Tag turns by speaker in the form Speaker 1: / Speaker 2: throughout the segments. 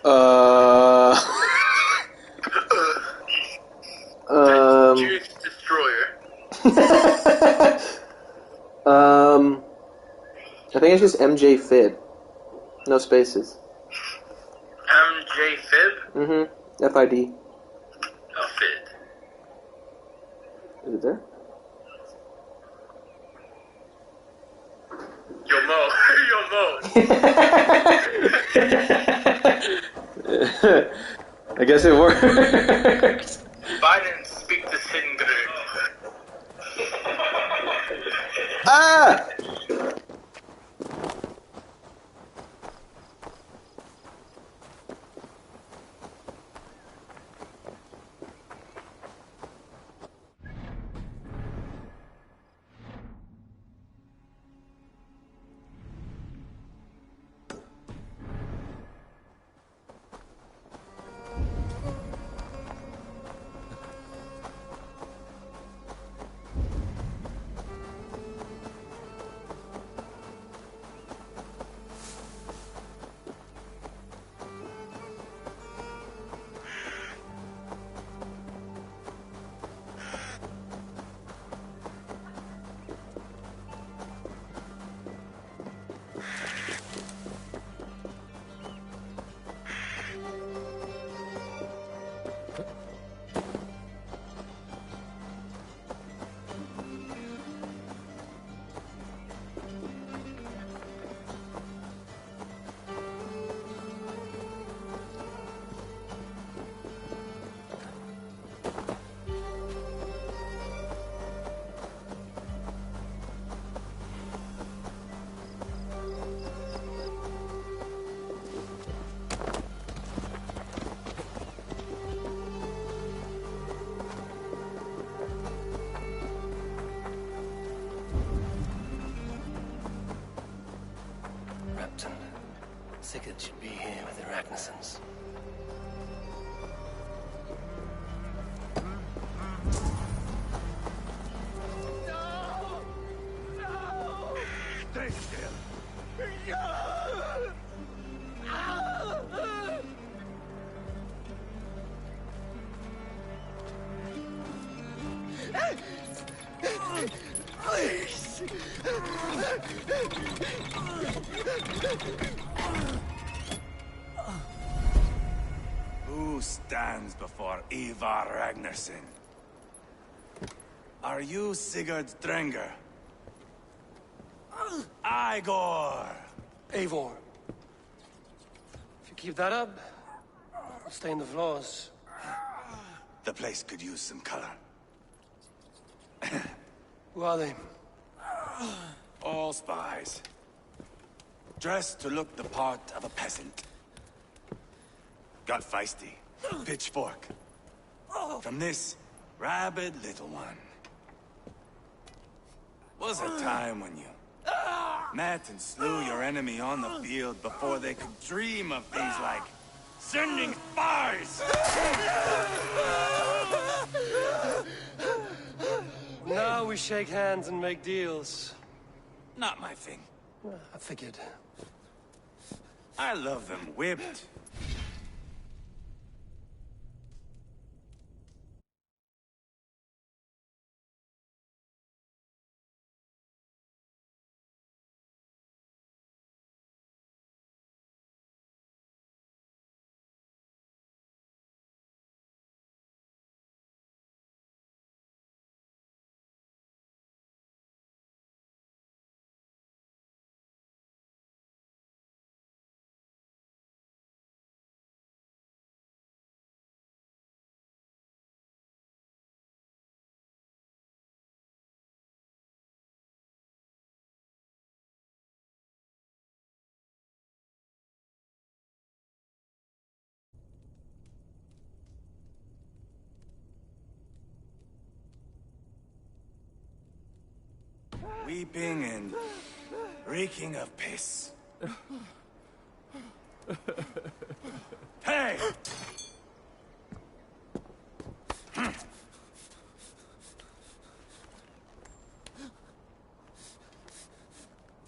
Speaker 1: Uh, um,
Speaker 2: Juice Destroyer.
Speaker 1: I think it's just MJ Fib. No spaces.
Speaker 2: MJ Fib?
Speaker 1: Mm-hmm. FID.
Speaker 2: Oh, Fid.
Speaker 1: Is it there?
Speaker 2: Yo, Mo.
Speaker 1: I guess it works.
Speaker 2: Biden speak this hidden group.
Speaker 1: Ah!
Speaker 3: Repton. Sigurd should be here with the Ragnarsons.
Speaker 4: Stay still. Please. Who stands before Ivar Ragnarsson? Are you Sigurd Drenger? Igor!
Speaker 3: Eivor. If you keep that up, I'll stain the floors.
Speaker 4: The place could use some color.
Speaker 3: Who are they?
Speaker 4: All spies. Dressed to look the part of a peasant. Got feisty. Pitchfork. From this rabid little one. Was a time when you met and slew your enemy on the field before they could dream of things like sending spies!
Speaker 3: Now we shake hands and make deals.
Speaker 4: Not my thing.
Speaker 3: I figured.
Speaker 4: I love them whipped. Weeping and reeking of piss. Hey!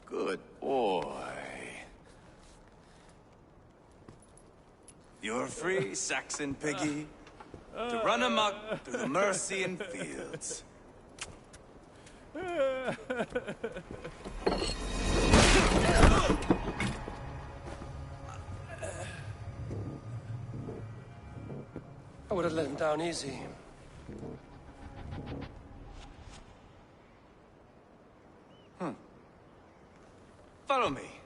Speaker 4: Good boy. You're free, Saxon piggy, to run amok through the Mercian fields.
Speaker 3: I would have let him down easy.
Speaker 4: Follow me.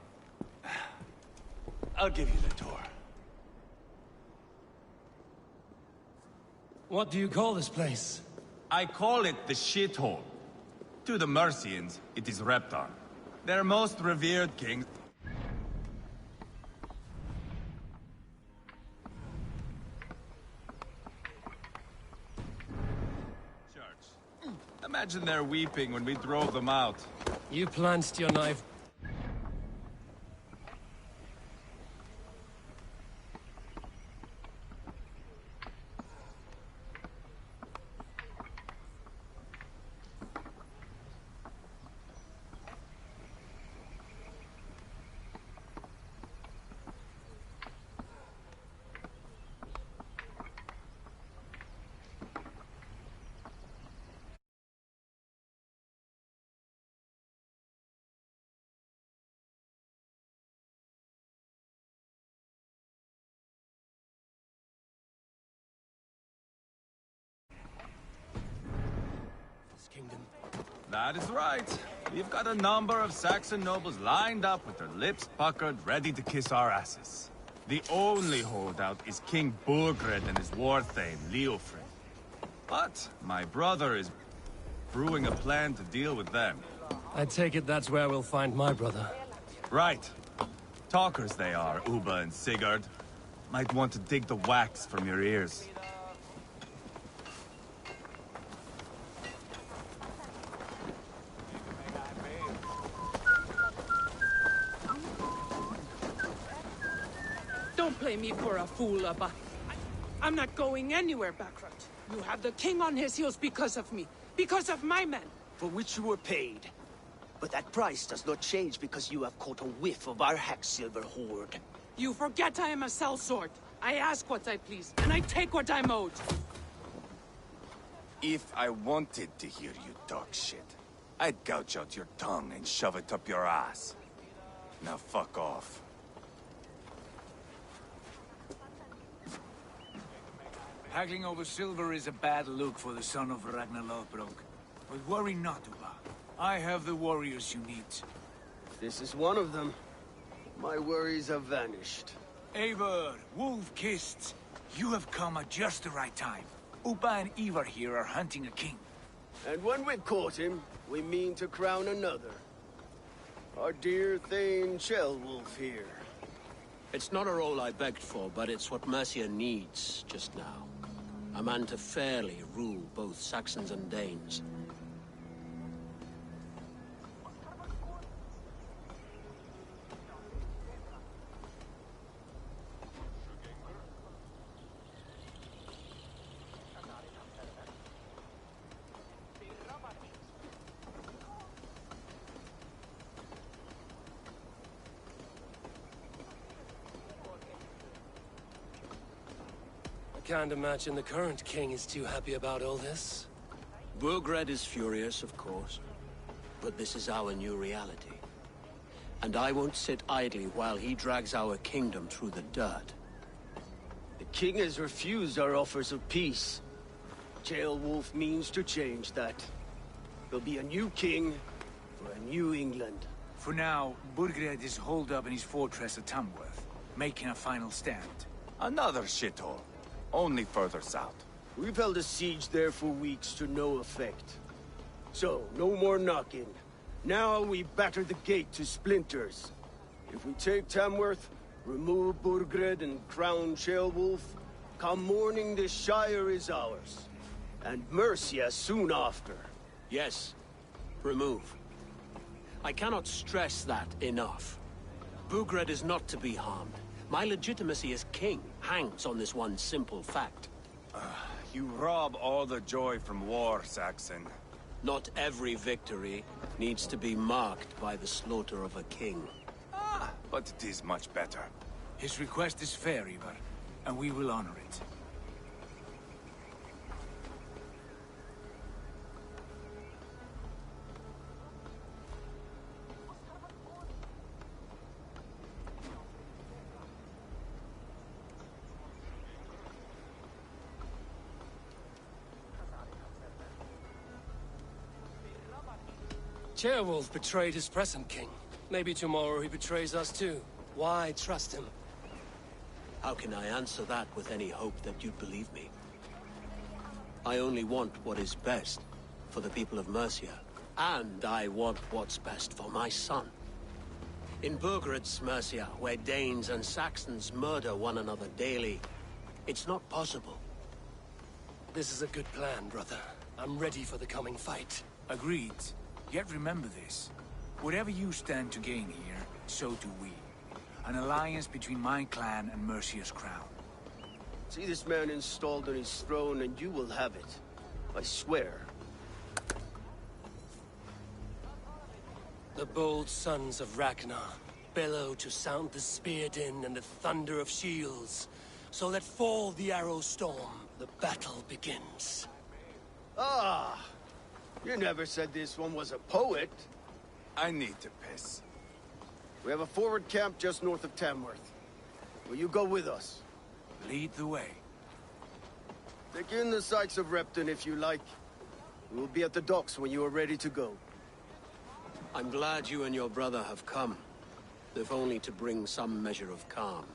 Speaker 4: I'll give you the tour.
Speaker 3: What do you call this place?
Speaker 4: I call it the shithole. To the Mercians, it is Reptar, their most revered king. Church. Imagine they're weeping when we drove them out.
Speaker 3: You plunged your knife. Kingdom.
Speaker 4: That is right. We've got a number of Saxon nobles lined up with their lips puckered, ready to kiss our asses. The only holdout is King Burgred and his war thane, Leofrid. But my brother is brewing a plan to deal with them.
Speaker 3: I take it that's where we'll find my brother.
Speaker 4: Right. Talkers they are, Uba and Sigurd. Might want to dig the wax from your ears.
Speaker 5: Don't play me for a fool, Abba. I'm not going anywhere, Backrot. You have the king on his heels because of me. Because of my men.
Speaker 6: For which you were paid. But that price does not change because you have caught a whiff of our Hacksilver hoard.
Speaker 5: You forget I am a sellsword. I ask what I please, and I take what I'm owed.
Speaker 4: If I wanted to hear you talk shit, I'd gouge out your tongue and shove it up your ass. Now fuck off.
Speaker 7: Haggling over silver is a bad look for the son of Ragnar Lothbrok. But worry not, Uba. I have the warriors you need.
Speaker 6: This is one of them. My worries have vanished.
Speaker 7: Eivor, Wolf-Kissed, you have come at just the right time. Uba and Ivar here are hunting a king.
Speaker 6: And when we've caught him, we mean to crown another. Our dear Thane Ceolwulf here.
Speaker 8: It's not a role I begged for, but it's what Mercia needs just now. A man to fairly rule both Saxons and Danes.
Speaker 3: Can't imagine the current king is too happy about all this.
Speaker 8: Burgred is furious, of course. But this is our new reality. And I won't sit idly while he drags our kingdom through the dirt.
Speaker 6: The king has refused our offers of peace. Ceolwulf means to change that. There'll be a new king for a new England.
Speaker 7: For now, Burgred is holed up in his fortress at Tamworth, making a final stand.
Speaker 4: Another shithole. Only further south.
Speaker 6: We've held a siege there for weeks to no effect. So, no more knocking. Now we batter the gate to splinters. If we take Tamworth, remove Burgred and crown Ceolwulf, come morning the Shire is ours. And Mercia soon after.
Speaker 8: Yes, remove. I cannot stress that enough. Burgred is not to be harmed. My legitimacy as king hangs on this one simple fact.
Speaker 4: You rob all the joy from war, Saxon.
Speaker 8: Not every victory needs to be marked by the slaughter of a king.
Speaker 4: But it is much better.
Speaker 7: His request is fair, Ivar. and we will honor it.
Speaker 9: Ceolwulf betrayed his present king. Maybe tomorrow he betrays us too. Why trust him?
Speaker 8: How can I answer that with any hope that you'd believe me? I only want what is best for the people of Mercia. And I want what's best for my son. In Burgred's Mercia, where Danes and Saxons murder one another daily, it's not possible.
Speaker 9: This is a good plan, brother. I'm ready for the coming fight.
Speaker 7: Agreed. Yet remember this. Whatever you stand to gain here, so do we. An alliance between my clan and Mercia's crown.
Speaker 6: See this man installed on his throne and you will have it. I swear.
Speaker 9: The bold sons of Ragnar bellow to sound the spear din and the thunder of shields. So let fall the arrow storm. The battle begins.
Speaker 6: Ah! You never said this one was a poet.
Speaker 4: I need to piss.
Speaker 6: We have a forward camp just north of Tamworth. Will you go with us?
Speaker 7: Lead the way.
Speaker 6: Take in the sights of Repton if you like. We will be at the docks when you are ready to go.
Speaker 8: I'm glad you and your brother have come, if only to bring some measure of calm.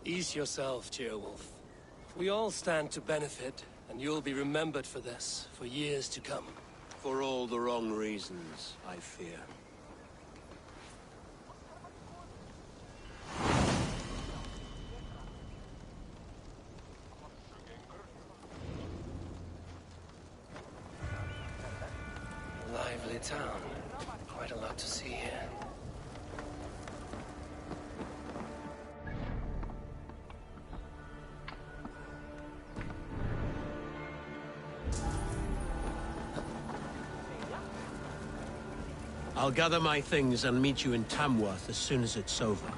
Speaker 9: Ease yourself, Ceolwulf. We all stand to benefit, and you'll be remembered for this, for years to come.
Speaker 8: For all the wrong reasons, I fear.
Speaker 9: Lively town. Quite a lot to see here.
Speaker 8: I'll gather my things and meet you in Tamworth as soon as it's over.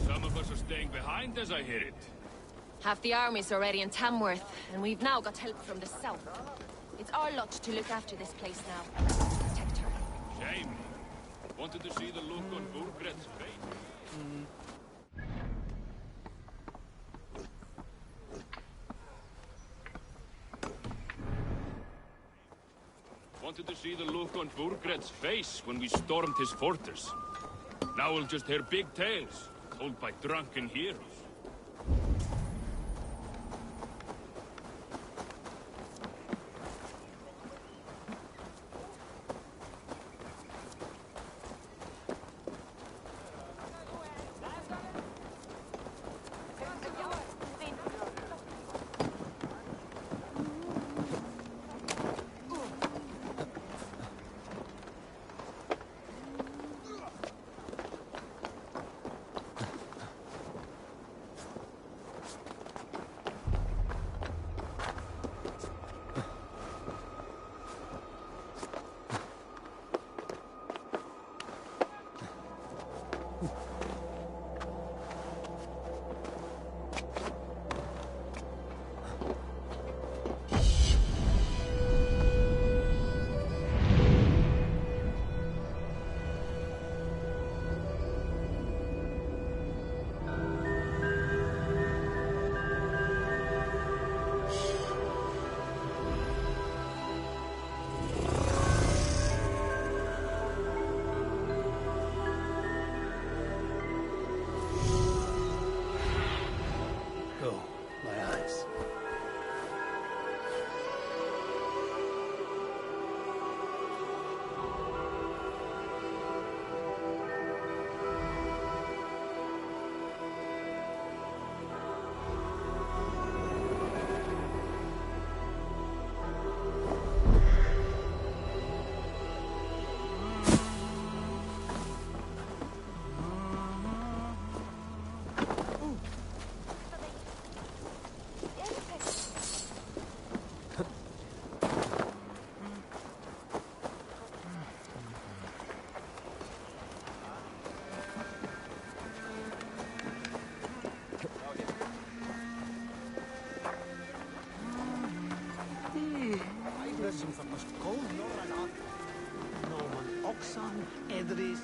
Speaker 4: Some of us are staying behind as I hear it.
Speaker 10: Half the army's already in Tamworth, and we've now got help from the south. It's our lot to look after this place now. Protect her.
Speaker 4: Shame. Wanted to see the look on Burgred's face. Wanted to see the look on Burgred's face when we stormed his fortress. Now we'll just hear big tales, told by drunken heroes.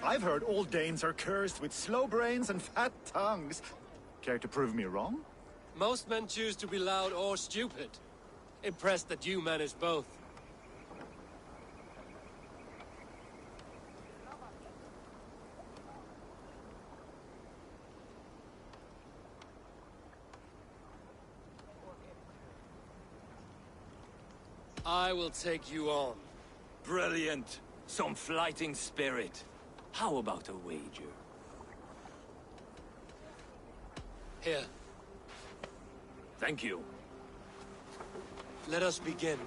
Speaker 11: I've heard all Danes are cursed with slow brains and fat tongues. Care to prove me wrong?
Speaker 9: Most men choose to be loud or stupid. Impressed that you manage both. I will take you on.
Speaker 7: Brilliant. Some fighting spirit. How about a wager?
Speaker 9: Here.
Speaker 7: Thank you.
Speaker 9: Let us begin.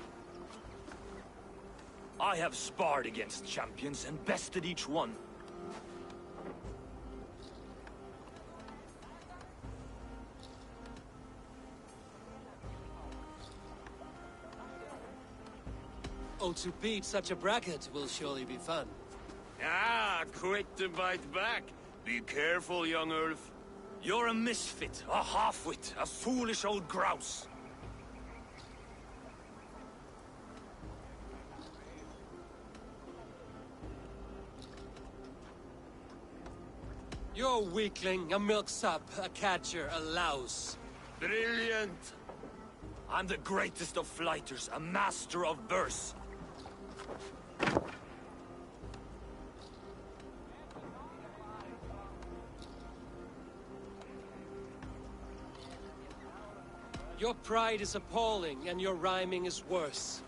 Speaker 7: I have sparred against champions and bested each one.
Speaker 9: Oh, to beat such a bracket will surely be fun.
Speaker 7: Ah, quick to bite back. Be careful, young Ulf. You're a misfit, a half-wit, a foolish old grouse.
Speaker 9: You're a weakling, a milksop, a catcher, a louse.
Speaker 7: Brilliant! I'm the greatest of flighters, a master of verse.
Speaker 9: Your pride is appalling, and your rhyming is worse.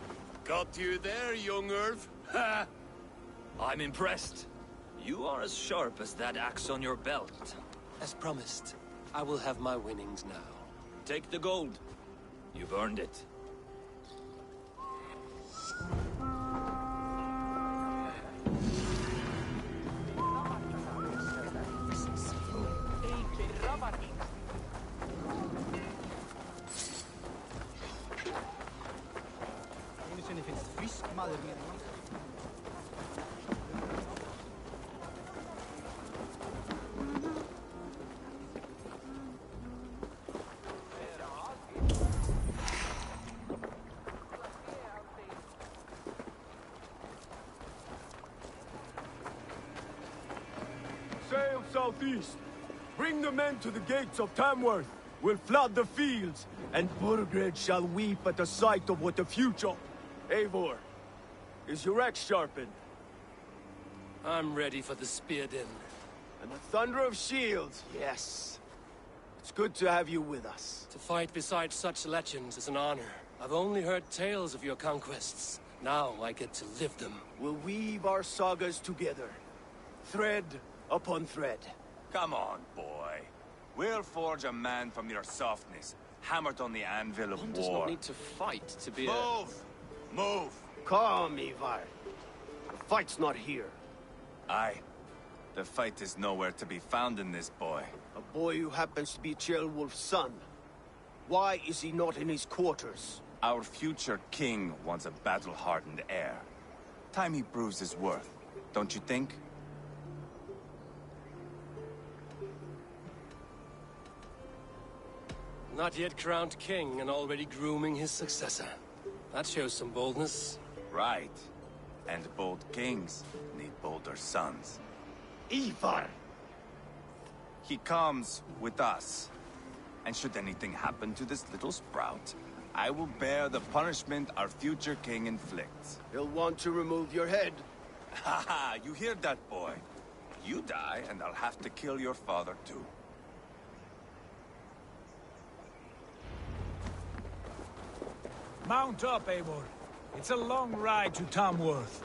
Speaker 7: Got you there, young Ulf. Ha! I'm impressed. You are as sharp as that axe on your belt.
Speaker 9: As promised, I will have my winnings now.
Speaker 7: Take the gold. You've earned it.
Speaker 6: southeast. Bring the men to the gates of Tamworth. We'll flood the fields, and Burgred shall weep at the sight of what the future... Eivor, is your axe sharpened?
Speaker 9: I'm ready for the spear din.
Speaker 6: And the thunder of shields, yes. It's good to have you with us.
Speaker 9: To fight beside such legends is an honor. I've only heard tales of your conquests. Now I get to live them.
Speaker 6: We'll weave our sagas together. Thread upon thread.
Speaker 4: Come on, boy. We'll forge a man from your softness, hammered on the anvil of
Speaker 12: One
Speaker 4: war.
Speaker 12: does not need to fight to be
Speaker 4: Move! Move!
Speaker 6: Calm, Ivar. The fight's not here.
Speaker 4: Aye. The fight is nowhere to be found in this boy.
Speaker 6: A boy who happens to be Ceolwulf's son. Why is he not in his quarters?
Speaker 4: Our future king wants a battle-hardened heir. Time he proves his worth, don't you think?
Speaker 9: Not yet crowned king and already grooming his successor. That shows some boldness.
Speaker 4: Right. And bold kings need bolder sons.
Speaker 6: Ivar!
Speaker 4: He comes with us. And should anything happen to this little sprout, I will bear the punishment our future king inflicts.
Speaker 6: He'll want to remove your head.
Speaker 4: Ha ha! You hear that, boy? You die, and I'll have to kill your father, too.
Speaker 7: Mount up, Eivor. It's a long ride to Tamworth.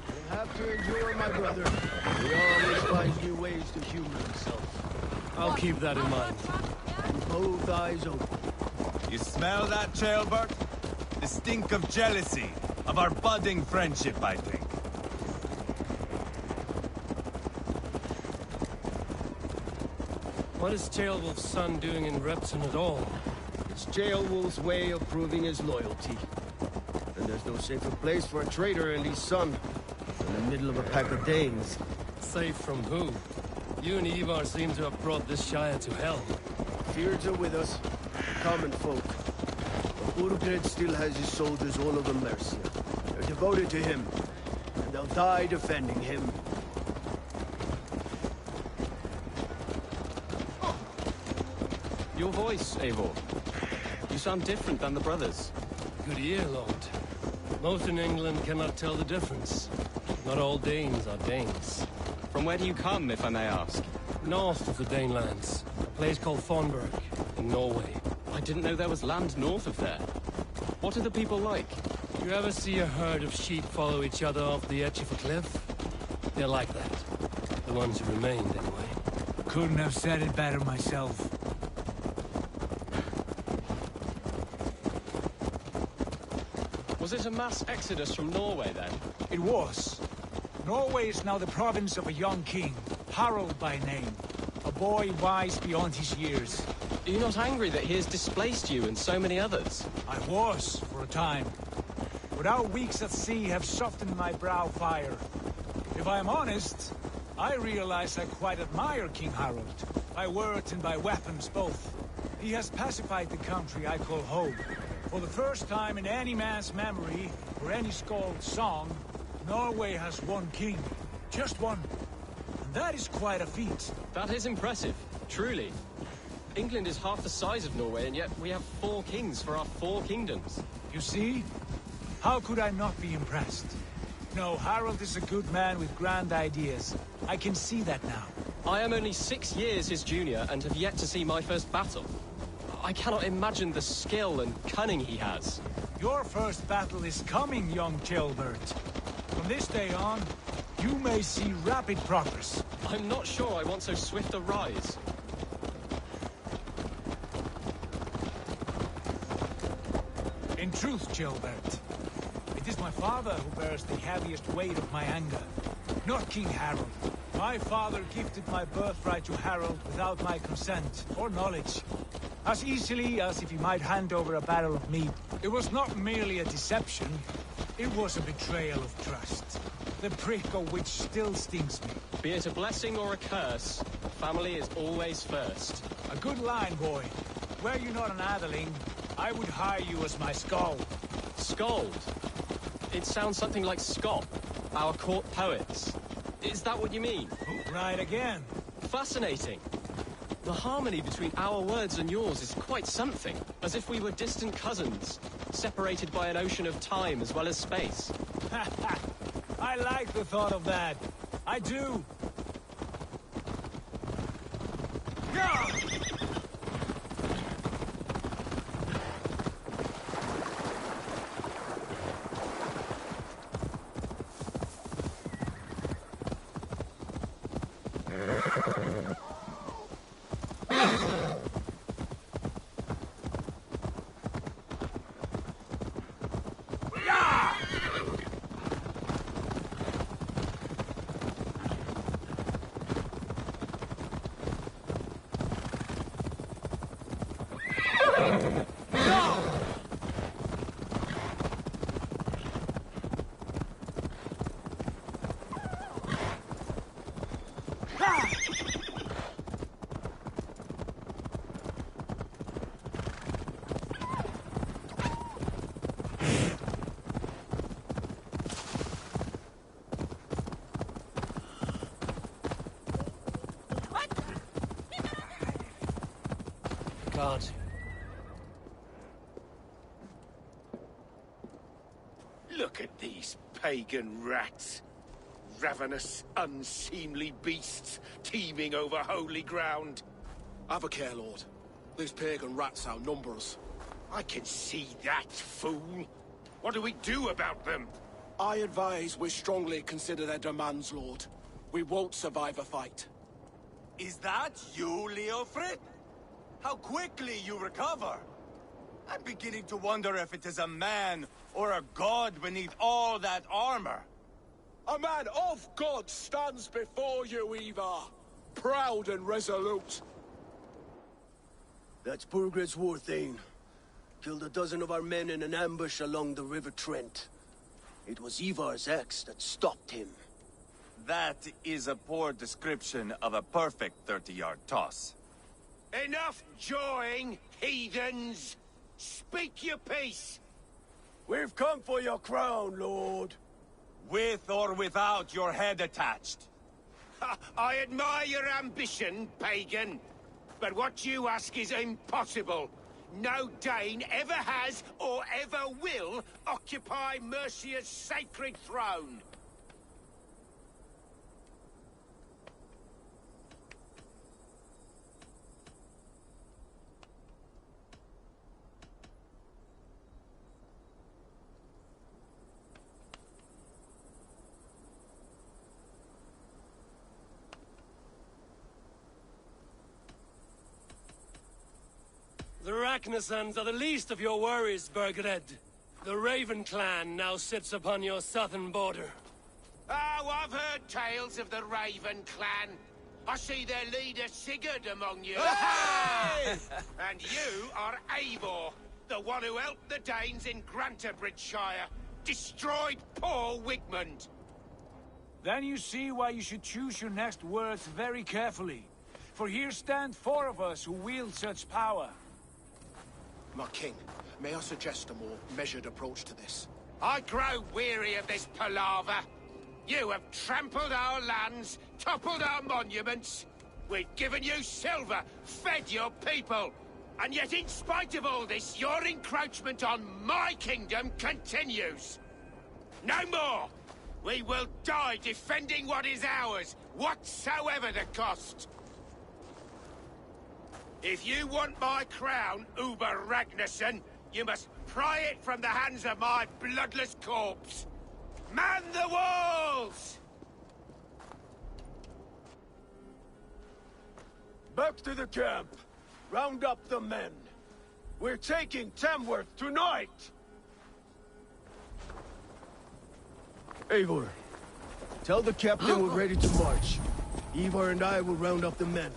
Speaker 6: You'll have to endure, my brother. He always finds new ways to humor himself.
Speaker 9: I'll keep that in mind.
Speaker 6: Keep both eyes open.
Speaker 4: You smell that, Ceolbert? The stink of jealousy, of our budding friendship, I think.
Speaker 9: What is Ceolwulf's son doing in Repton at all?
Speaker 6: It's Ceolwulf's way of proving his loyalty. And there's no safer place for a traitor and his son than the middle of a pack of Danes.
Speaker 9: Safe from who? You and Ivar seem to have brought this Shire to hell.
Speaker 6: Fears are with us, common folk. But Burgred still has his soldiers all over Mercia. They're devoted to him, and they'll die defending him.
Speaker 12: Your voice, Eivor. You sound different than the brothers.
Speaker 9: Good ear, Lord. Most in England cannot tell the difference. Not all Danes are Danes.
Speaker 12: From where do you come, if I may ask?
Speaker 9: North of the Danelands. A place called Thornburg, in Norway.
Speaker 12: I didn't know there was land north of there. What are the people like?
Speaker 9: You ever see a herd of sheep follow each other off the edge of a cliff? They're like that. The ones who remained, anyway.
Speaker 7: Couldn't have said it better myself.
Speaker 12: Was it a mass exodus from Norway, then?
Speaker 7: It was. Norway is now the province of a young king, Harald by name. A boy wise beyond his years.
Speaker 12: Are you not angry that he has displaced you and so many others?
Speaker 7: I was, for a time. But our weeks at sea have softened my brow fire. If I am honest, I realize I quite admire King Harald. By words and by weapons both. He has pacified the country I call home. For the first time in any man's memory, or any skald's song, Norway has one king. Just one. And that is quite a feat.
Speaker 12: That is impressive, truly. England is half the size of Norway, and yet we have 4 kings for our 4 kingdoms.
Speaker 7: You see? How could I not be impressed? No, Harald is a good man with grand ideas. I can see that now.
Speaker 12: I am only 6 years his junior, and have yet to see my first battle. I cannot imagine the skill and cunning he has.
Speaker 7: Your first battle is coming, young Ceolbert. From this day on, you may see rapid progress.
Speaker 12: I'm not sure I want so swift a rise.
Speaker 7: In truth, Ceolbert, it is my father who bears the heaviest weight of my anger, not King Harald. My father gifted my birthright to Harald without my consent or knowledge. As easily as if he might hand over a barrel of meat. It was not merely a deception, it was a betrayal of trust. The prick of which still stings me.
Speaker 12: Be it a blessing or a curse, family is always first.
Speaker 7: A good line, boy. Were you not an atheling, I would hire you as my skald.
Speaker 12: Skald? It sounds something like Scott, our court poets. Is that what you mean?
Speaker 7: Right again.
Speaker 12: Fascinating. The harmony between our words and yours is quite something. As if we were distant cousins, separated by an ocean of time as well as space.
Speaker 7: I like the thought of that. I do.
Speaker 9: Can't.
Speaker 6: Look at these pagan rats. Ravenous, unseemly beasts teeming over holy ground.
Speaker 13: Have a care, Lord. These pagan rats outnumber us.
Speaker 6: I can see that, fool. What do we do about them?
Speaker 13: I advise we strongly consider their demands, Lord. We won't survive a fight.
Speaker 4: Is that you, Leofrid? How quickly you recover! I'm beginning to wonder if it is a man or a god beneath all that armor.
Speaker 13: A man of God stands before you, Ivar. Proud and resolute.
Speaker 6: That's Burgred's Warthane. Killed a dozen of our men in an ambush along the River Trent. It was Ivar's axe that stopped him.
Speaker 4: That is a poor description of a perfect 30-yard toss.
Speaker 6: Enough jawing, heathens! Speak your piece! We've come for your crown, Lord.
Speaker 4: With or without your head attached.
Speaker 6: I admire your ambition, pagan. But what you ask is impossible. No Dane ever has or ever will occupy Mercia's sacred throne.
Speaker 9: The Ragnarsons are the least of your worries, Burgred. The Raven clan now sits upon your southern border.
Speaker 6: Oh, I've heard tales of the Raven clan. I see their leader Sigurd among you.
Speaker 4: Hey!
Speaker 6: And you are Eivor, the one who helped the Danes in Grantabridgeshire. Destroyed poor Wigmund.
Speaker 7: Then you see why you should choose your next words very carefully. For here stand 4 of us who wield such power.
Speaker 13: My king, may I suggest a more measured approach to this?
Speaker 6: I grow weary of this palaver. You have trampled our lands, toppled our monuments. We've given you silver, fed your people. And yet in spite of all this, your encroachment on my kingdom continues. No more! We will die defending what is ours, whatsoever the cost. If you want my crown, Uber Ragnarsson, you must pry it from the hands of my bloodless corpse. Man the walls! Back to the camp. Round up the men. We're taking Tamworth tonight! Eivor, tell the captain we're ready to march. Ivar and I will round up the men.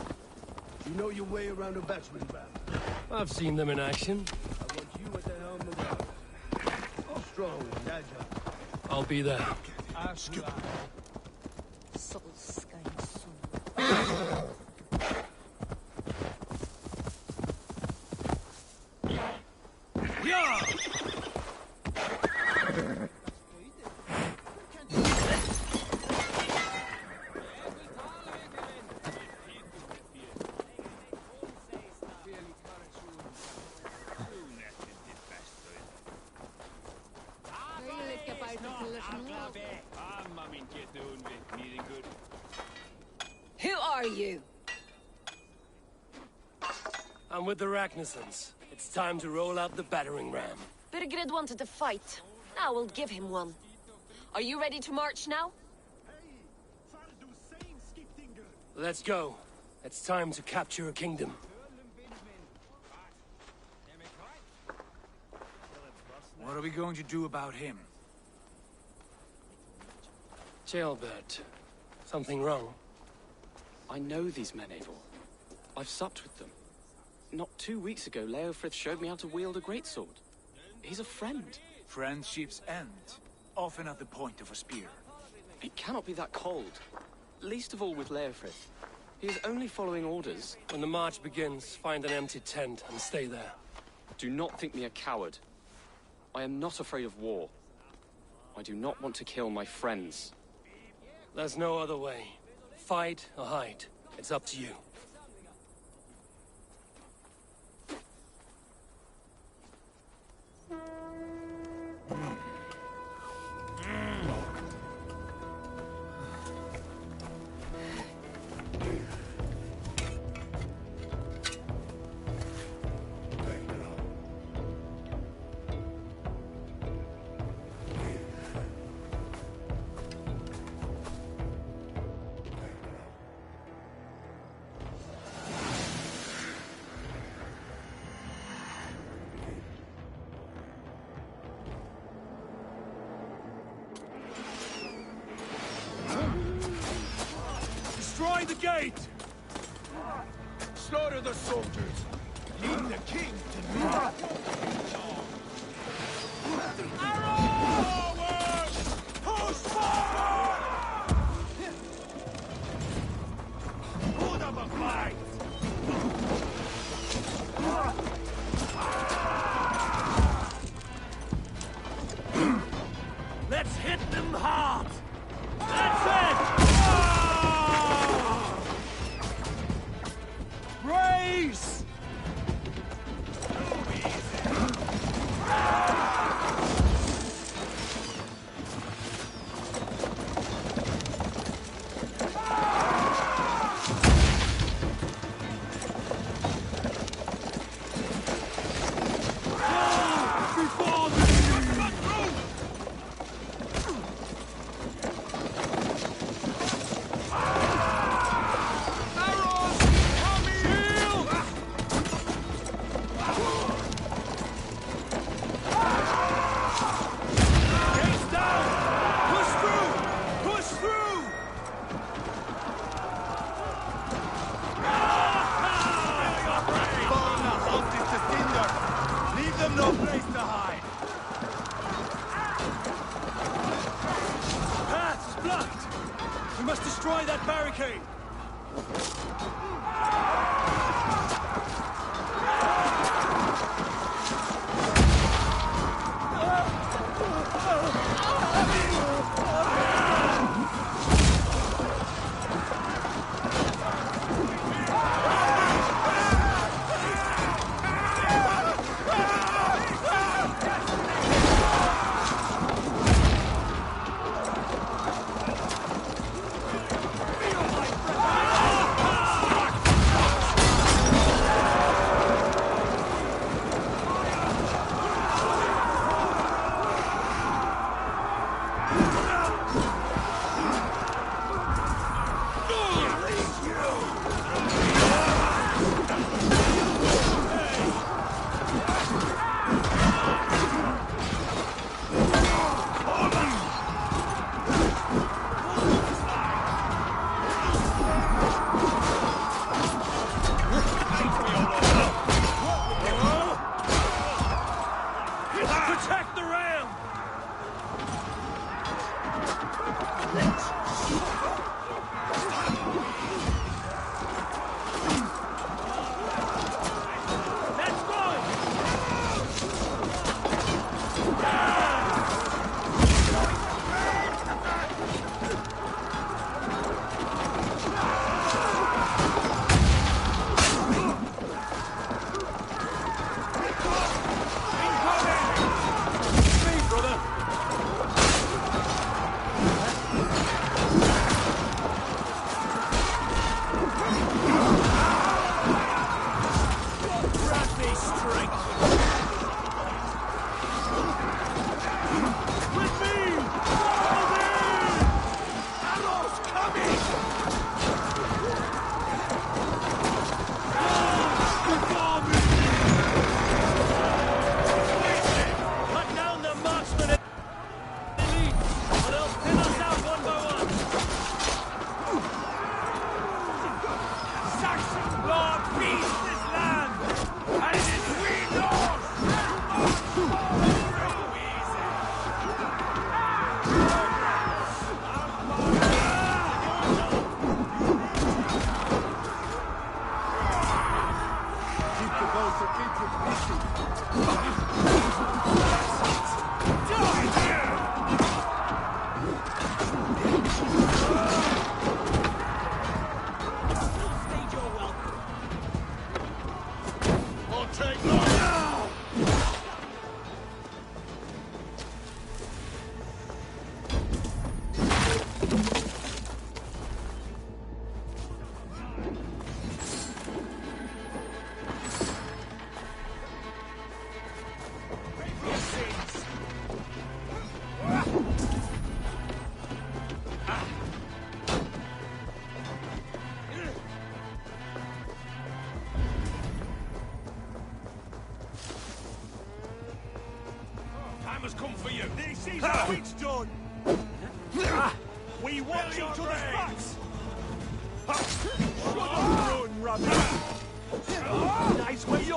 Speaker 6: You know your way around a batsman battle.
Speaker 9: I've seen them in action.
Speaker 6: I want you at the helm of ours. Strong and agile.
Speaker 9: I'll be there. Who are you?
Speaker 14: I'm with the Ragnarsons. It's time to roll out the battering ram.
Speaker 10: Birgred wanted to fight. Now we'll give him one. Are you ready to march now?
Speaker 14: Let's go. It's time to capture a kingdom.
Speaker 7: What are we going to do about him?
Speaker 14: Jailbird. Something wrong?
Speaker 12: I know these men, Eivor. I've supped with them. Not 2 weeks ago, Leofrith showed me how to wield a greatsword. He's a friend.
Speaker 7: Friendships end, often at the point of a spear.
Speaker 12: It cannot be that cold. Least of all with Leofrith. He is only following orders.
Speaker 14: When the march begins, find an empty tent and stay there.
Speaker 12: Do not think me a coward. I am not afraid of war. I do not want to kill my friends.
Speaker 14: There's no other way. Fight or hide. It's up to you.
Speaker 6: Destroy the gate! Slaughter the soldiers! Lead the king to me! Forward! Push forward! Put up a fight! Let's hit them hard! That's it! Race! No place to hide! Path is blocked! We must destroy that barricade!
Speaker 13: Easy how it's done! We want each other's backs! Run, rabbit! Nice way you're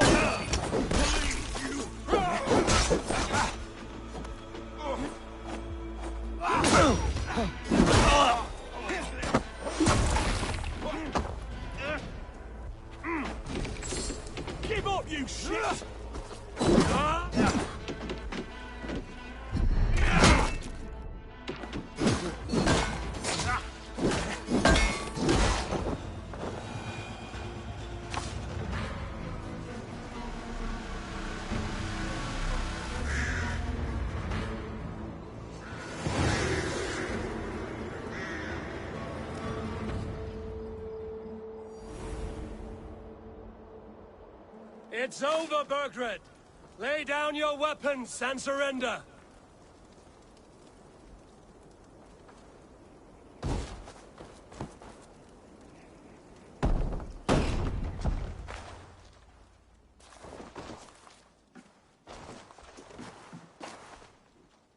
Speaker 13: Give up, you shit!
Speaker 14: It's over, Burgred! Lay down your weapons and surrender!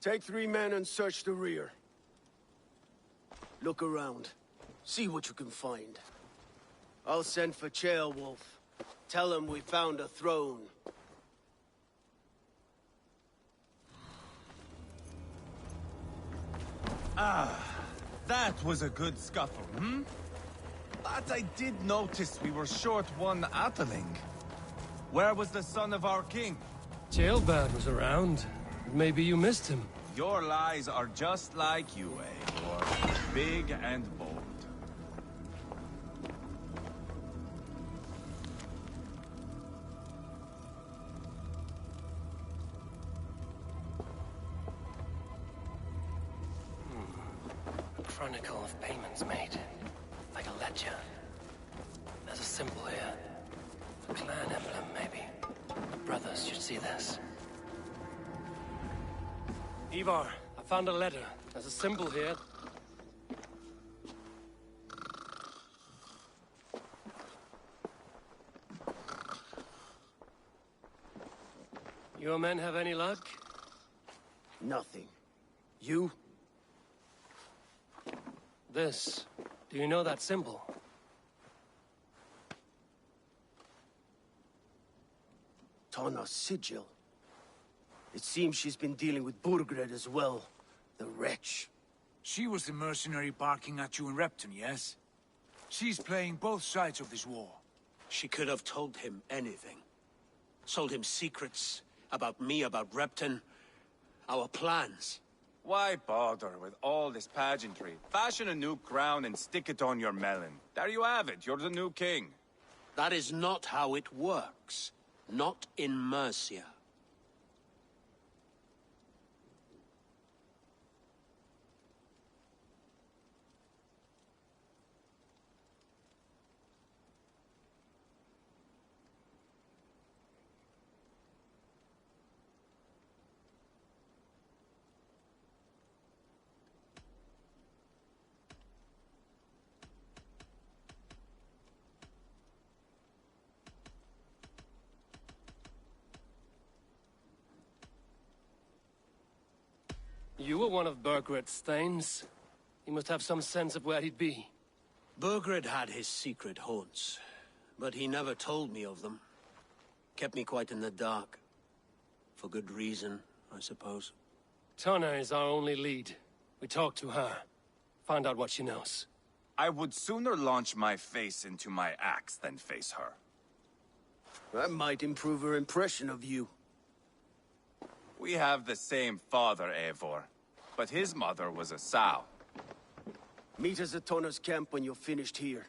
Speaker 6: Take 3 men and search the rear. Look around. See what you can find. I'll send for Ceolwulf. Tell him we found a throne.
Speaker 4: That was a good scuffle, hmm? But I did notice we were short one Atheling. Where was the son of our king?
Speaker 14: Ceolbad was around. Maybe you missed him.
Speaker 4: Your lies are just like you, Eivor. Big and bold.
Speaker 9: Chronicle of payments made. Like a ledger. There's a symbol here. A clan emblem, maybe. The brothers should see this.
Speaker 14: Ivar, I found a letter. There's a symbol here. Your men have any luck?
Speaker 6: Nothing. You?
Speaker 14: This. Do you know that symbol?
Speaker 6: Tana's sigil. It seems she's been dealing with Burgred as well. The wretch.
Speaker 7: She was the mercenary barking at you in Repton, yes? She's playing both sides of this war.
Speaker 8: She could have told him anything. Sold him secrets about me, about Repton, our plans.
Speaker 4: Why bother with all this pageantry? Fashion a new crown and stick it on your melon. There you have it, you're the new king.
Speaker 8: That is not how it works. Not in Mercia.
Speaker 14: You were one of Burgred's thanes. He must have some sense of where he'd be.
Speaker 8: Burgred had his secret haunts, but he never told me of them. Kept me quite in the dark. For good reason, I suppose.
Speaker 14: Tana is our only lead. We talk to her. Find out what she knows.
Speaker 4: I would sooner launch my face into my axe than face her.
Speaker 6: That might improve her impression of you.
Speaker 4: We have the same father, Eivor. But his mother was a sow.
Speaker 6: Meet us at Tana's camp when you're finished here.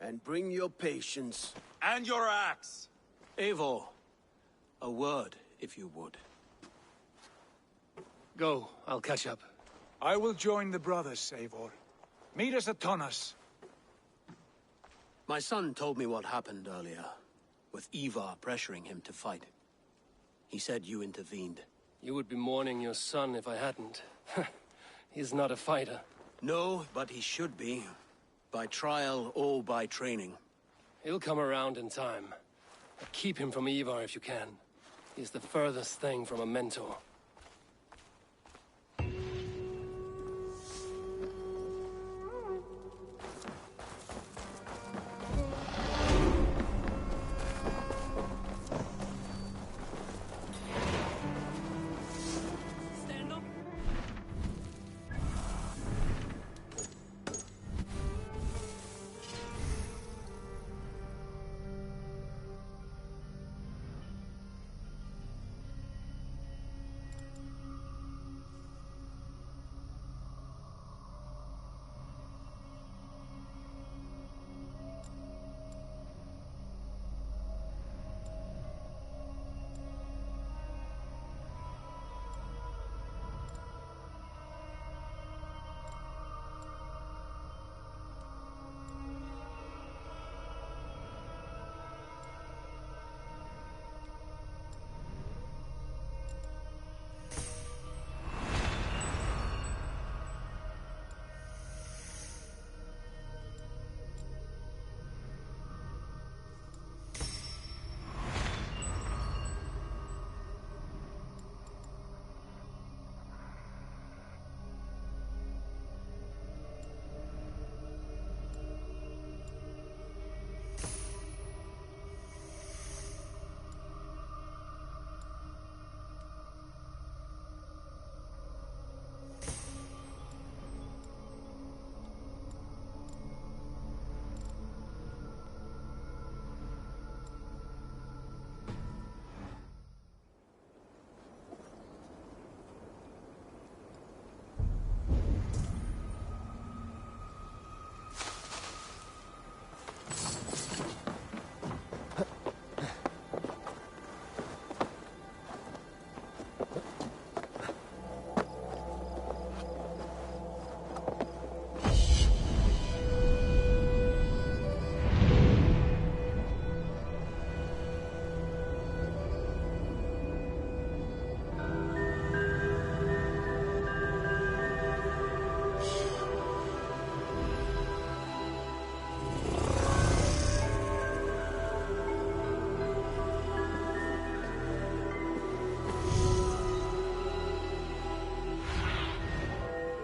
Speaker 6: And bring your patience.
Speaker 4: And your axe!
Speaker 8: Eivor, a word, if you would.
Speaker 14: Go, I'll catch up.
Speaker 7: I will join the brothers, Eivor. Meet us at Tana's.
Speaker 8: My son told me what happened earlier, with Ivar pressuring him to fight. He said you intervened.
Speaker 14: You would be mourning your son if I hadn't. He's not a fighter.
Speaker 8: No, but he should be. By trial or by training.
Speaker 14: He'll come around in time. But keep him from Ivar if you can. He's the furthest thing from a mentor.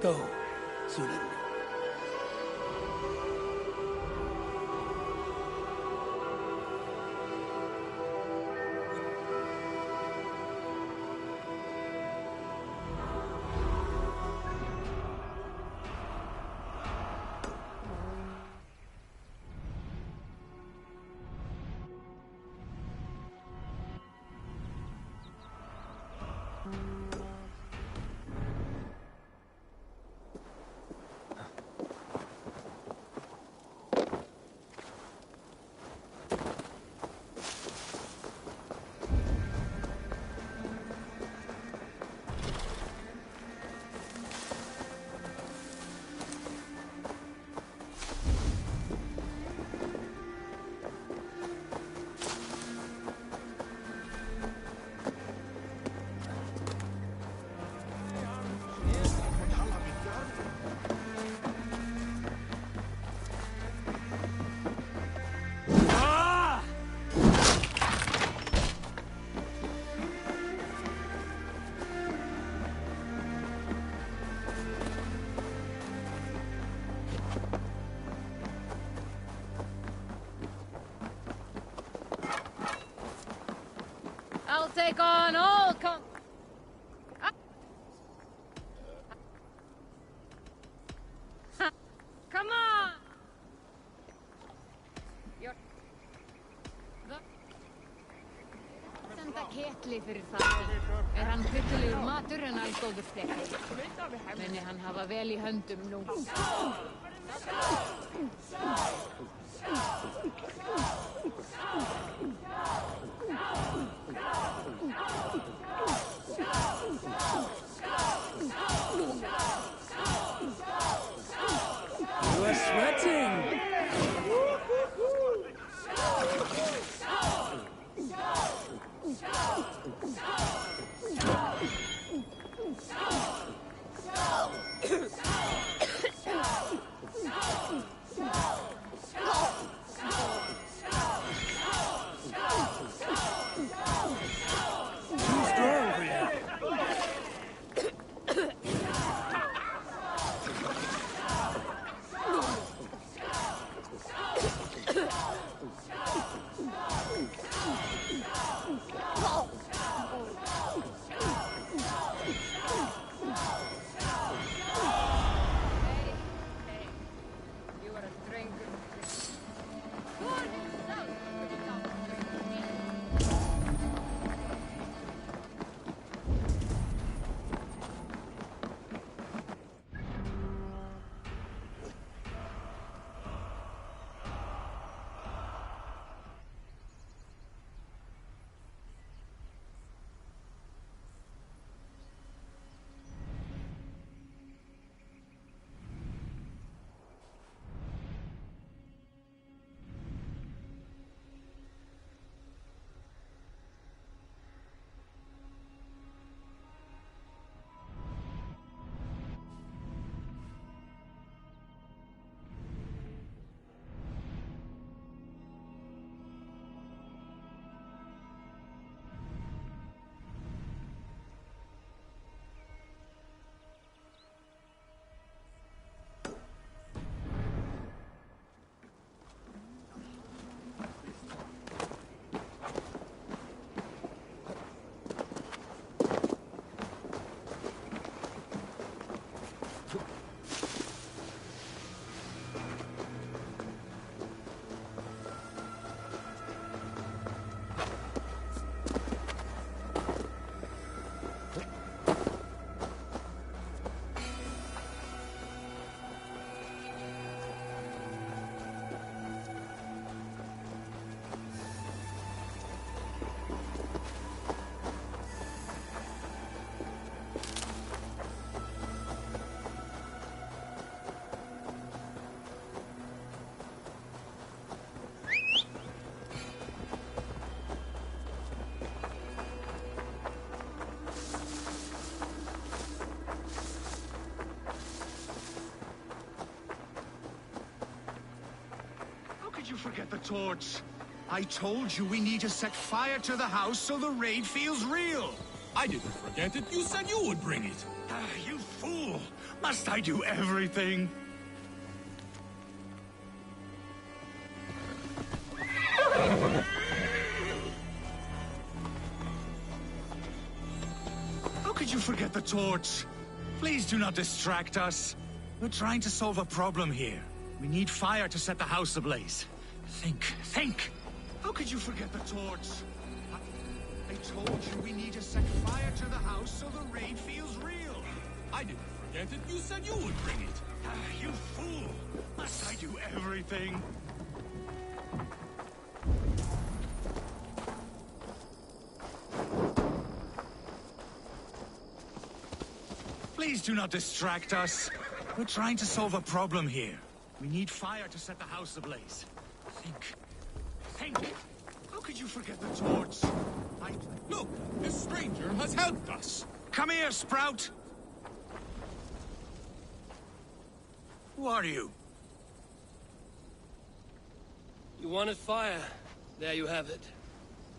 Speaker 13: go, Sunan.
Speaker 10: I'll take on all Come on! Senda Ketli fyrir það. Hann hryllilegur matur en allgóður fletti. Muni hann hafa vel í höndum nú.
Speaker 13: You are sweating!
Speaker 15: You forget the torch. I told you we need to set fire to the house so the raid feels real.
Speaker 16: I didn't forget it. You said you would bring it.
Speaker 15: You fool! Must I do everything? How could you forget the torch? Please do not distract us. We're trying to solve a problem here. We need fire to set the house ablaze. Think! How could you forget the torch? I told you we need to set fire to the house so the raid feels real.
Speaker 4: I didn't forget it. You said you would bring it.
Speaker 15: You fool! Must I do everything? Please do not distract us. We're trying to solve a problem here. We need fire to set the house ablaze. Think! How could you forget the torch?
Speaker 4: Look, this stranger has helped us.
Speaker 15: Come here, Sprout! Who are you?
Speaker 14: You wanted fire. There you have it.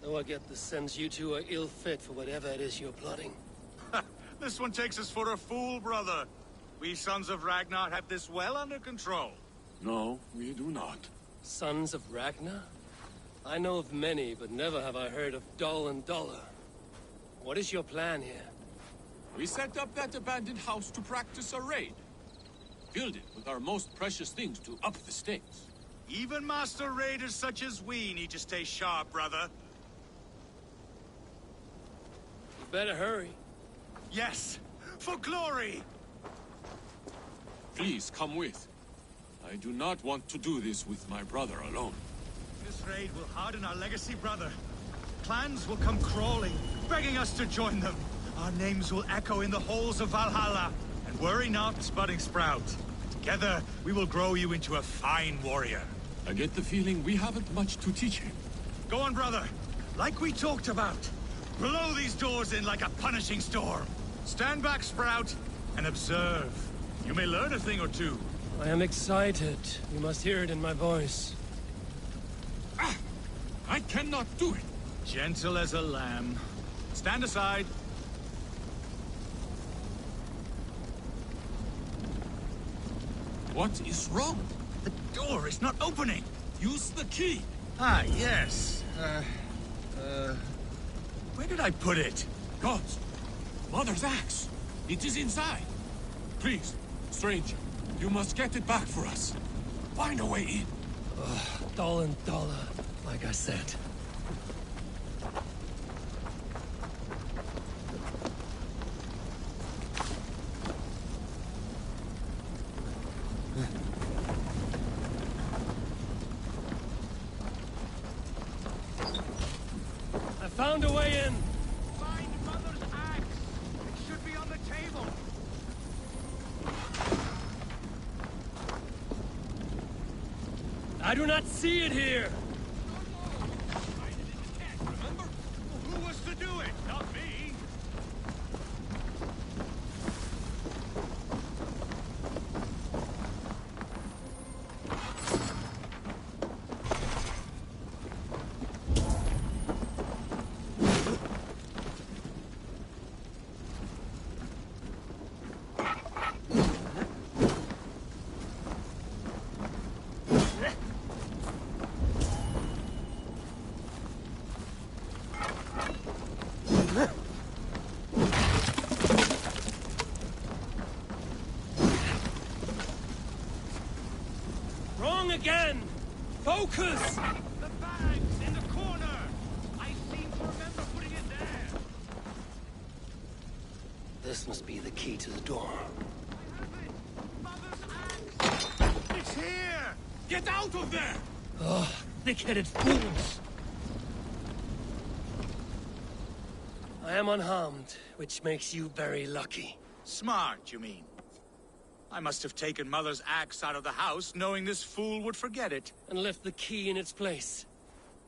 Speaker 14: Though I get the sense you two are ill fit for whatever it is you're plotting.
Speaker 15: This one takes us for a fool, brother. We Sons of Ragnar have this well under control.
Speaker 13: No, we do not.
Speaker 14: Sons of Ragnar? I know of many, but never have I heard of Dol and Dollar. What is your plan here?
Speaker 16: We set up that abandoned house to practice a raid. Filled it with our most precious things to up the stakes.
Speaker 15: Even master raiders such as we need to stay sharp, brother.
Speaker 14: You better hurry.
Speaker 15: Yes, for glory!
Speaker 16: Please come with. I do not want to do this with my brother alone.
Speaker 15: This raid will harden our legacy, brother. Clans will come crawling, begging us to join them. Our names will echo in the halls of Valhalla. And worry not, Budding Sprout. Together, we will grow you into a fine warrior.
Speaker 16: I get the feeling we haven't much to teach him.
Speaker 15: Go on, brother. Like we talked about. Blow these doors in like a punishing storm. Stand back, Sprout, and observe. You may learn a thing or two.
Speaker 14: I am excited. You must hear it in my voice.
Speaker 16: I cannot do it.
Speaker 15: Gentle as a lamb. Stand aside.
Speaker 16: What is wrong?
Speaker 15: The door is not opening.
Speaker 16: Use the key.
Speaker 15: Ah, yes. Where did I put it?
Speaker 16: Gods! Mother's axe! It is inside! Please, stranger, you must get it back for us. Find a way in.
Speaker 14: Dol and Dollar, like I said. I found a way in!
Speaker 15: Find Mother's axe! It should be on the table!
Speaker 14: I do not see it here!
Speaker 15: Remember? Who was to do it? Not me!
Speaker 14: Wrong again! Focus!
Speaker 15: The bag's in the corner! I seem to remember putting it there!
Speaker 14: This must be the key to the door.
Speaker 15: It's here!
Speaker 16: Get out of there!
Speaker 14: Oh, thick-headed fools! I am unharmed, which makes you very lucky.
Speaker 15: Smart, you mean? I must have taken Mother's axe out of the house, knowing this fool would forget it.
Speaker 14: And left the key in its place.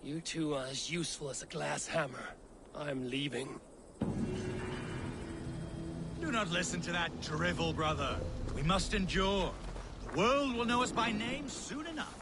Speaker 14: You two are as useful as a glass hammer. I'm leaving.
Speaker 15: Do not listen to that drivel, brother. We must endure. The world will know us by name soon enough.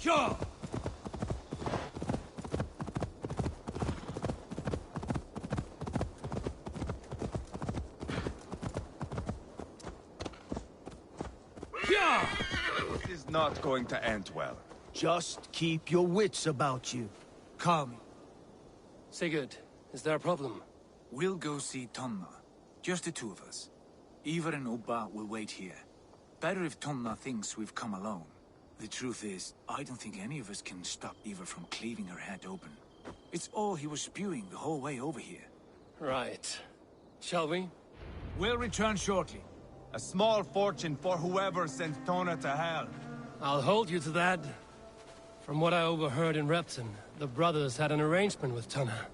Speaker 7: Ja!
Speaker 4: Yeah! This is not going to end well.
Speaker 6: Just keep your wits about you.
Speaker 7: Calm.
Speaker 14: Sigurd, is there a problem?
Speaker 7: We'll go see Tonna. Just the two of us. Ivar and Ubba will wait here. Better if Tonna thinks we've come alone. The truth is, I don't think any of us can stop Ivar from cleaving her head open. It's all he was spewing the whole way over here.
Speaker 14: Right. Shall we?
Speaker 7: We'll return shortly.
Speaker 4: A small fortune for whoever sends Tona to hell.
Speaker 14: I'll hold you to that. From what I overheard in Repton, the brothers had an arrangement with Tonna.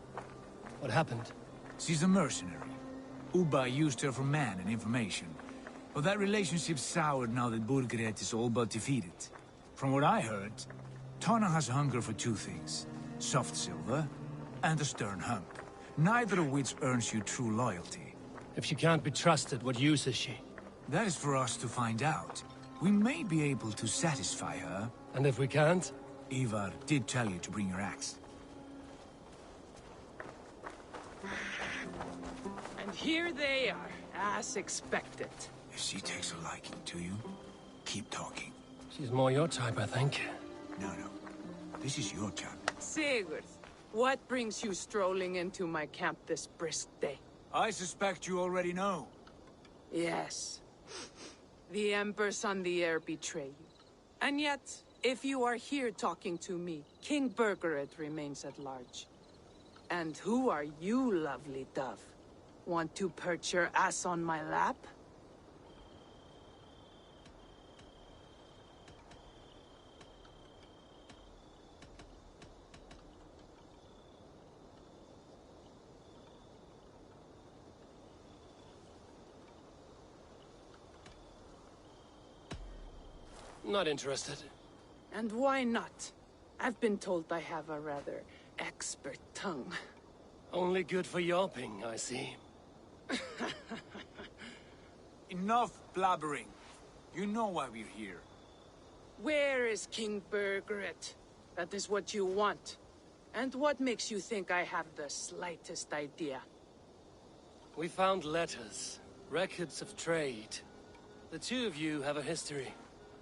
Speaker 14: What happened?
Speaker 7: She's a mercenary. Ubba used her for man and information. But that relationship soured now that Burgred is all but defeated. From what I heard, Tonna has hunger for two things. Soft silver and a stern hump. Neither of which earns you true loyalty.
Speaker 14: If she can't be trusted, what use is she?
Speaker 7: That is for us to find out. We may be able to satisfy her.
Speaker 14: And if we can't?
Speaker 7: Ivar did tell you to bring your axe.
Speaker 5: And here they are, as expected.
Speaker 7: If she takes a liking to you, keep talking.
Speaker 14: She's more your type, I think.
Speaker 7: No. This is your job.
Speaker 5: Sigurd, what brings you strolling into my camp this brisk day?
Speaker 7: I suspect you already know.
Speaker 5: Yes. The Emperor's on the air betray you. And yet, if you are here talking to me, King Burgred remains at large. And who are you, lovely dove? Want to perch your ass on my lap?
Speaker 14: Not interested.
Speaker 5: And why not? I've been told I have a rather expert tongue.
Speaker 14: Only good for yelping, I see.
Speaker 7: Enough blabbering. You know why we're here.
Speaker 5: Where is King Burgred? That is what you want. And what makes you think I have the slightest idea?
Speaker 14: We found letters, records of trade. The two of you have a history.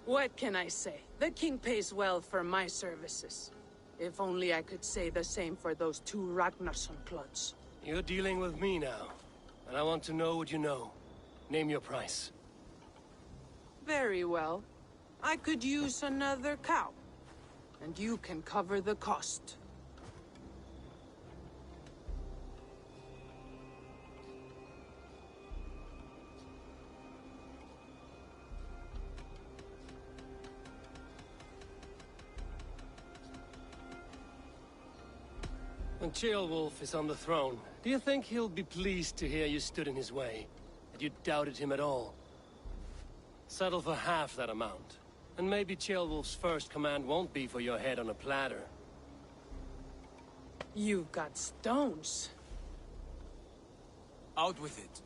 Speaker 5: What can I say? The king pays well for my services. If only I could say the same for those two Ragnarsson clods.
Speaker 14: You're dealing with me now, and I want to know what you know. Name your price.
Speaker 5: Very well. I could use another cow. And you can cover the cost.
Speaker 14: When Ceolwulf is on the throne, do you think he'll be pleased to hear you stood in his way? That you doubted him at all? Settle for half that amount. And maybe Ceolwulf's first command won't be for your head on a platter.
Speaker 5: You've got stones.
Speaker 7: Out with it.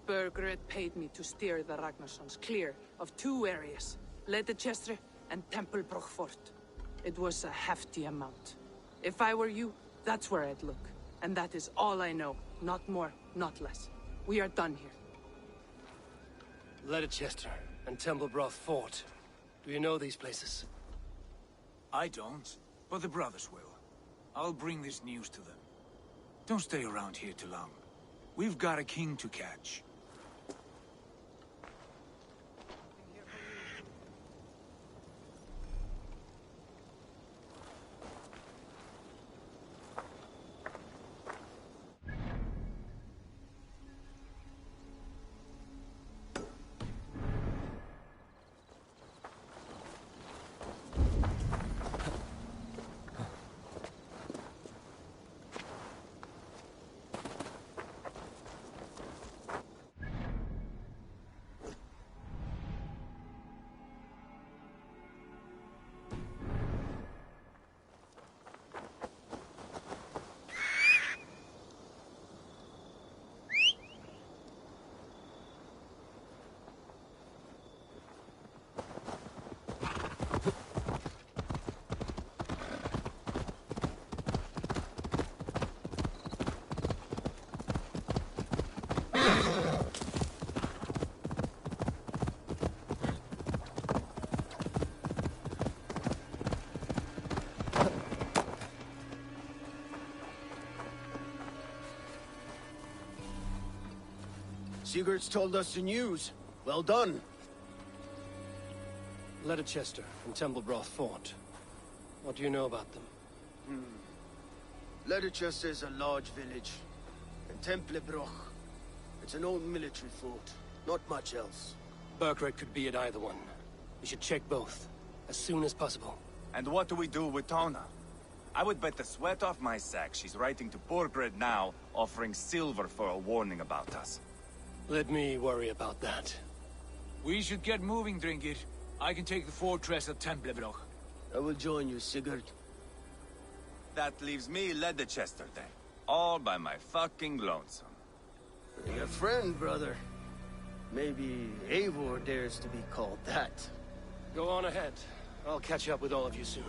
Speaker 5: Burgred paid me to steer the Ragnarssons clear of two areas, Ledechestre and Temple Brochfort. It was a hefty amount. If I were you, that's where I'd look. And that is all I know. Not more, not less. We are done here.
Speaker 14: Ledechestre and Templebroth Fort. Do you know these places?
Speaker 7: I don't, but the brothers will. I'll bring this news to them. Don't stay around here too long. We've got a king to catch.
Speaker 6: Sigurd's told us the news. Well done.
Speaker 14: Leicester and Templebroth fought. What do you know about them?
Speaker 6: Leicester is a large village. And Templebroch, it's an old military fort. Not much else.
Speaker 14: Burgred could be at either one. We should check both, as soon as possible.
Speaker 4: And what do we do with Tona? I would bet the sweat off my sack she's writing to Burgred now, offering silver for a warning about us.
Speaker 14: Let me worry about that.
Speaker 7: We should get moving, Drinkit. I can take the fortress of Templebroch.
Speaker 6: I will join you, Sigurd.
Speaker 4: That leaves me Leicester then. All by my fucking lonesome.
Speaker 6: Your friend, brother. Maybe Eivor dares to be called that.
Speaker 14: Go on ahead. I'll catch up with all of you soon.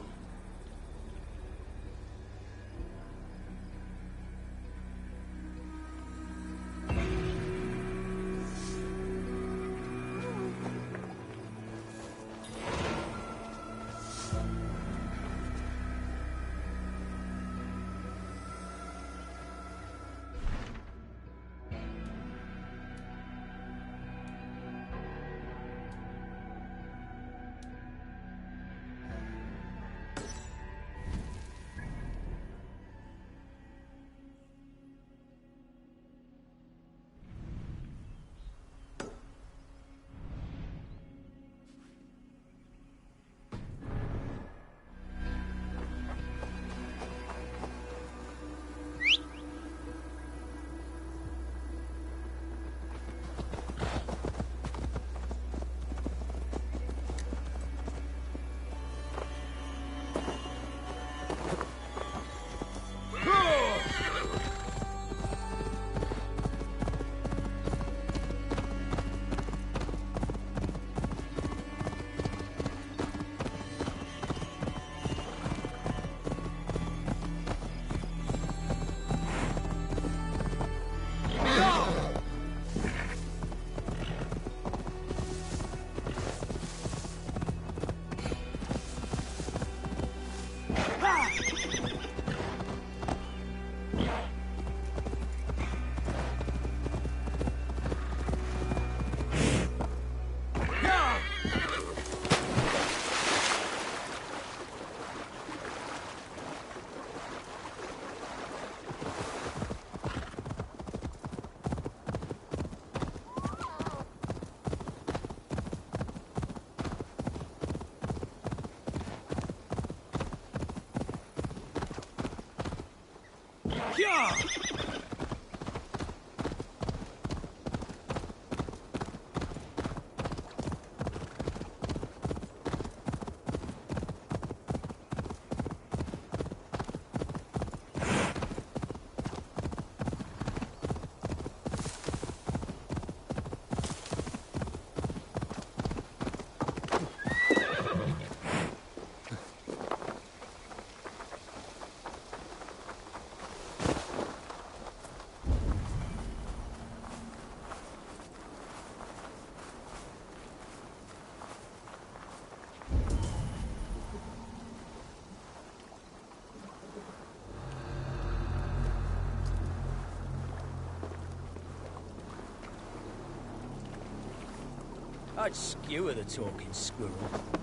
Speaker 17: I'd skewer the talking squirrel.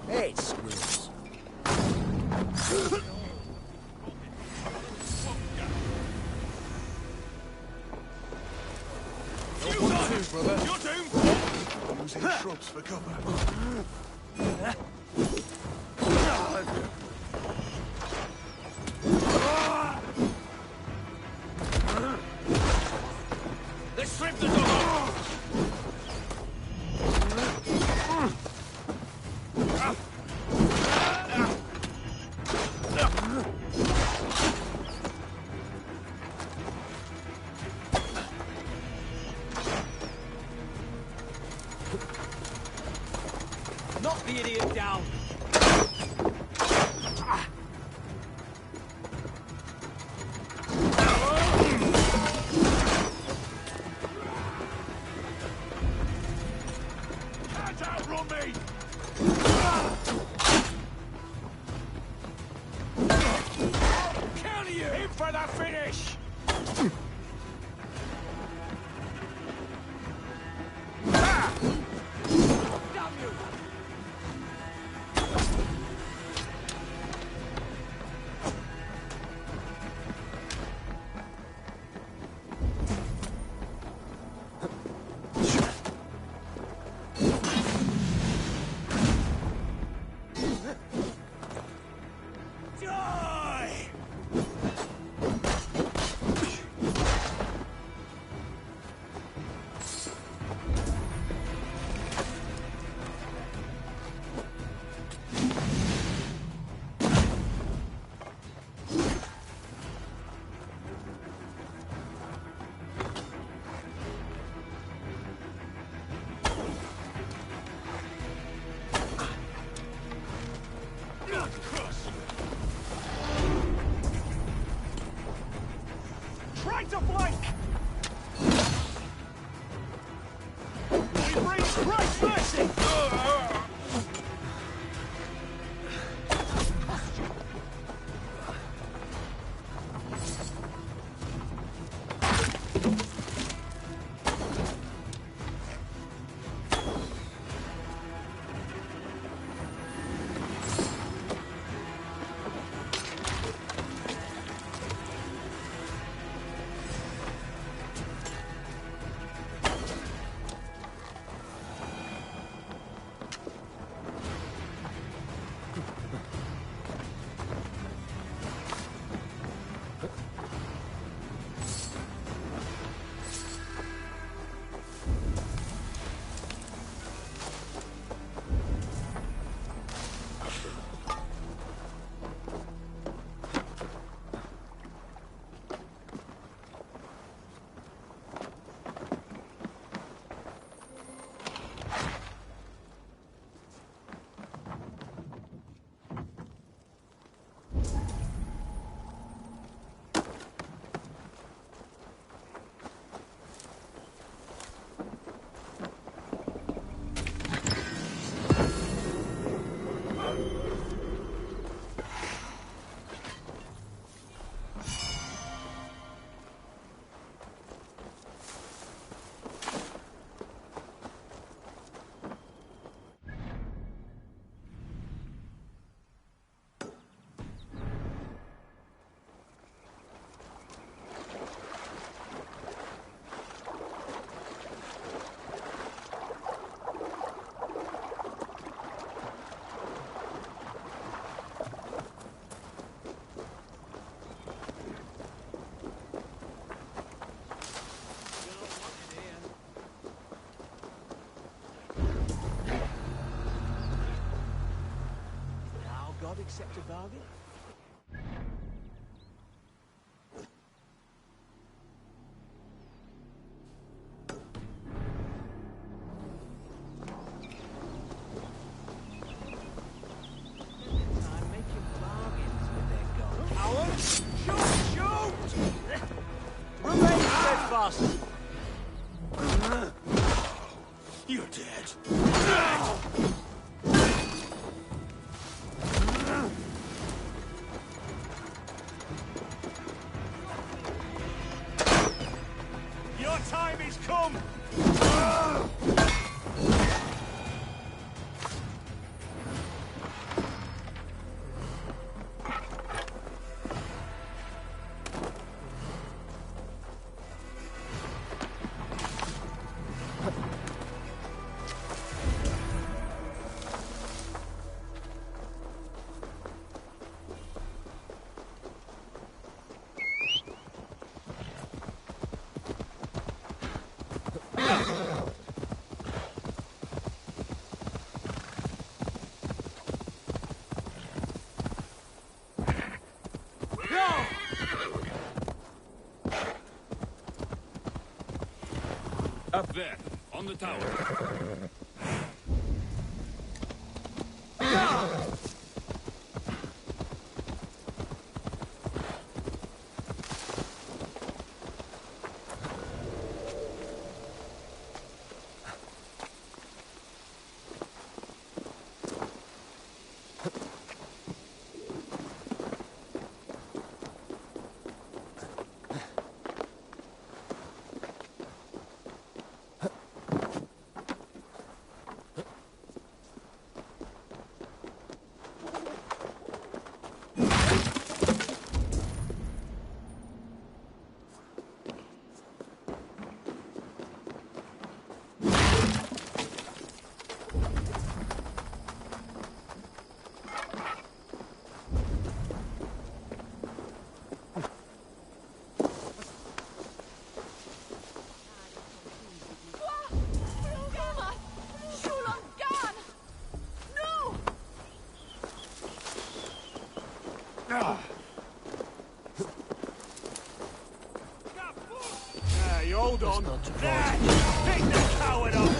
Speaker 17: Hate squirrels.
Speaker 16: Brother. You're doomed! Using shrubs for cover.
Speaker 17: Let's strip the dog off! Knock the idiot down!
Speaker 15: Die! Try to flank! We bring Christ's mercy!
Speaker 17: God accept a bargain? I'm making bargains with their God. Cowards! Shoot! Shoot! Remain steadfast!
Speaker 15: You're dead. Your time is come!
Speaker 16: Up there, on the tower.
Speaker 13: You hold on. There! Pick the coward up!